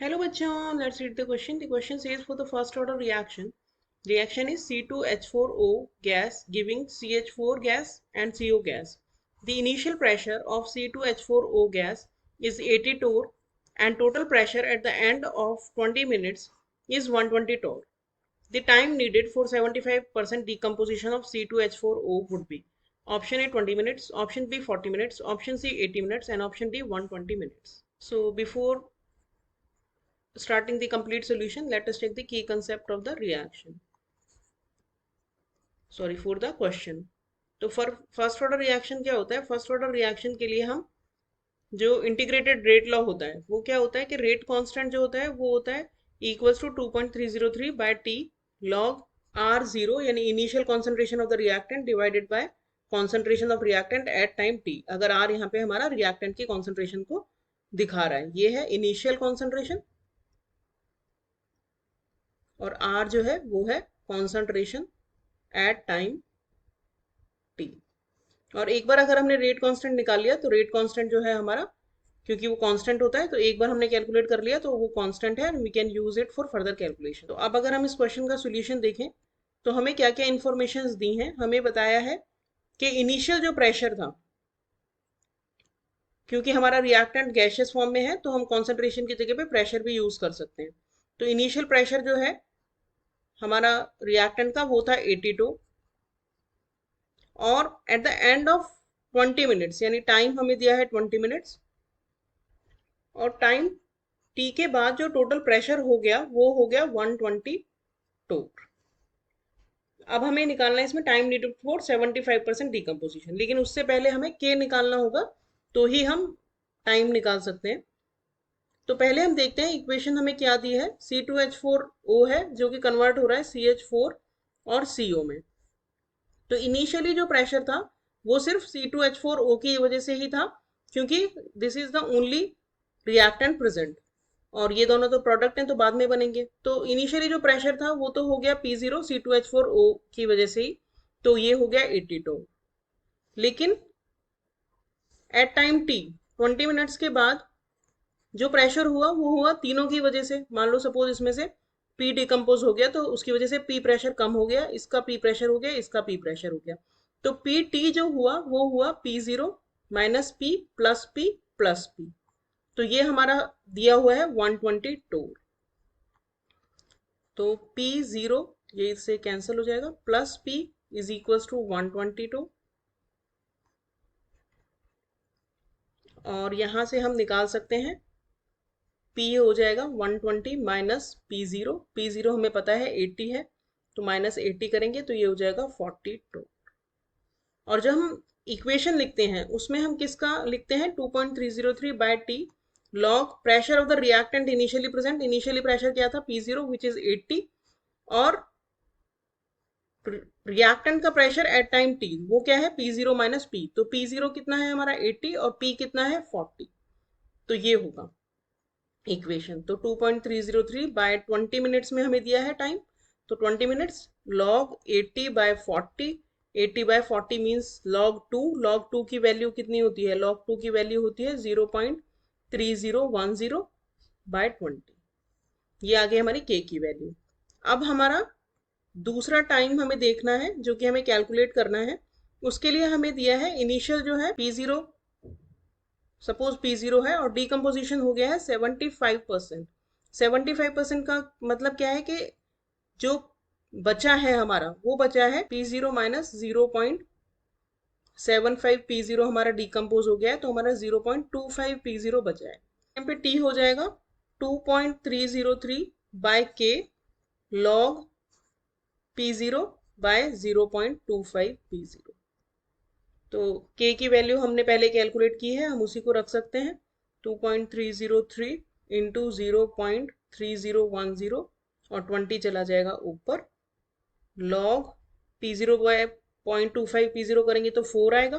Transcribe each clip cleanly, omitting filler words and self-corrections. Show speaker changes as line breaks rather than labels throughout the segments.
Hello bachon, let's read the question. The question says for the first order reaction, reaction is C2H4O gas giving CH4 gas and CO gas. The initial pressure of C2H4O gas is 80 torr and total pressure at the end of 20 minutes is 120 torr. The time needed for 75% decomposition of C2H4O would be option A 20 minutes, option B 40 minutes, option C 80 minutes and option D 120 minutes. So before starting the complete solution, let us take the key concept of the reaction. Sorry for the question. तो first order reaction क्या होता है? First order reaction के लिए हम जो integrated rate law होता है वो क्या होता है कि रेट कांस्टेंट जो होता है वो होता है equals to 2.303 by t log R0 यानी initial concentration of the reactant divided by concentration of reactant at time t. अगर R यहाँ पे हमारा रिएक्टेंट की कॉन्सेंट्रेशन को दिखा रहा है, ये है इनिशियल कॉन्सेंट्रेशन और R जो है वो है कॉन्सेंट्रेशन एट टाइम टी। और एक बार अगर हमने रेट कांस्टेंट निकाल लिया तो रेट कांस्टेंट जो है हमारा, क्योंकि वो कांस्टेंट होता है तो एक बार हमने कैलकुलेट कर लिया तो वो कांस्टेंट है and we can use it for further calculation. तो अब अगर हम इस क्वेश्चन का सोल्यूशन देखें तो हमें क्या क्या इंफॉर्मेशन दी हैं। हमें बताया है कि इनिशियल जो प्रेशर था, क्योंकि हमारा रिएक्टेंट गैसियस फॉर्म में है तो हम कॉन्सेंट्रेशन की जगह पे प्रेशर भी यूज कर सकते हैं। तो इनिशियल प्रेशर जो है हमारा रिएक्टेंट का वो था 82 और at the end of 20 minutes यानी टाइम हमें दिया है 20 मिनट्स और टाइम टी के बाद जो टोटल प्रेशर हो गया वो हो गया 120 टोर। अब हमें निकालना है इसमें टाइम नीडेड फॉर 75% डिकम्पोजिशन, लेकिन उससे पहले हमें के निकालना होगा तो ही हम टाइम निकाल सकते हैं। तो पहले हम देखते हैं इक्वेशन हमें क्या दी है। C2H4O है जो कि कन्वर्ट हो रहा है CH4 और CO में। तो इनिशियली जो प्रेशर था वो सिर्फ C2H4O की वजह से ही था, क्योंकि this is the only reactant present और ये दोनों तो प्रोडक्ट हैं तो बाद में बनेंगे। तो इनिशियली जो प्रेशर था वो तो हो गया P0 C2H4O की वजह से ही, तो ये हो गया 82। लेकिन एट टाइम टी 20 मिनट्स के बाद जो प्रेशर हुआ वो हुआ तीनों की वजह से। मान लो सपोज इसमें से पी डिकम्पोज हो गया तो उसकी वजह से पी प्रेशर कम हो गया, इसका पी प्रेशर हो गया, इसका पी प्रेशर हो गया। तो पी टी जो हुआ वो हुआ P0 minus P plus P plus P. तो ये हमारा दिया हुआ है 120 टोर। तो P0 ये इससे कैंसिल हो जाएगा, plus P is equals to 120 torr और यहां से हम निकाल सकते हैं P हो जाएगा 120 माइनस P0। P0 हमें पता है 80 है तो माइनस 80 करेंगे तो ये हो जाएगा 42। और जब हम इक्वेशन लिखते हैं उसमें हम किसका लिखते हैं 2.303 by t log pressure of the reactant initially present. Initially pressure क्या था P0 विच इज 80 और रिएक्टेंट का प्रेशर एट टाइम टी वो क्या है P0 माइनस पी। तो P0 कितना है हमारा 80 और P कितना है 40। तो ये होगा इक्वेशन। तो 2.303 बाय 20 मिनट्स में हमें दिया है टाइम, तो 20 minutes log 80 by 40। 80 by 40 means log 2। Log 2 की वैल्यू कितनी होती है? लॉग 2 की वैल्यू होती है 0.3010 बाय 20। ये आ गई हमारी के की वैल्यू। अब हमारा दूसरा टाइम हमें देखना है जो कि हमें कैलकुलेट करना है। उसके लिए हमें दिया है इनिशियल जो है P0, सपोज P0 है और डिकम्पोजिशन हो गया है 75%। 75% का मतलब क्या है कि जो बचा है हमारा वो बचा है P0 माइनस 0.75। P0 हमारा डिकम्पोज हो गया है तो हमारा 0.25 P0 बचा है। यहाँ पे T हो जाएगा 2.303 बाय के लॉग P0 बाय 0.25 P0। तो k की वैल्यू हमने पहले कैलकुलेट की है, हम उसी को रख सकते हैं 2.303 इंटू 0.3010 और 20 चला जाएगा ऊपर। लॉग P0 बाय 0.25 P0 करेंगे तो 4 आएगा।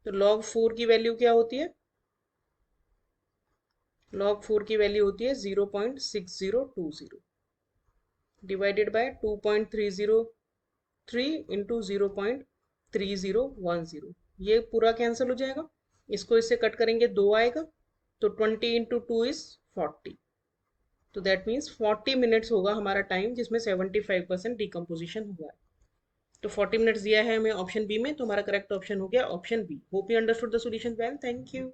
तो लॉग 4 की वैल्यू क्या होती है? लॉग 4 की वैल्यू होती है 0.6020 डिवाइडेड बाय 2.303 इंटू 0.3010। ये पूरा कैंसिल हो जाएगा, इसको इससे कट करेंगे 2 आएगा तो 20 इंटू 2 इज 40। तो दैट मीन्स 40 मिनट्स होगा हमारा टाइम, जिसमें 75% डिकम्पोजिशन हुआ है। तो 40 मिनट्स दिया है हमें ऑप्शन बी में, तो हमारा करेक्ट ऑप्शन हो गया option B. Hope you understood the solution well, thank you.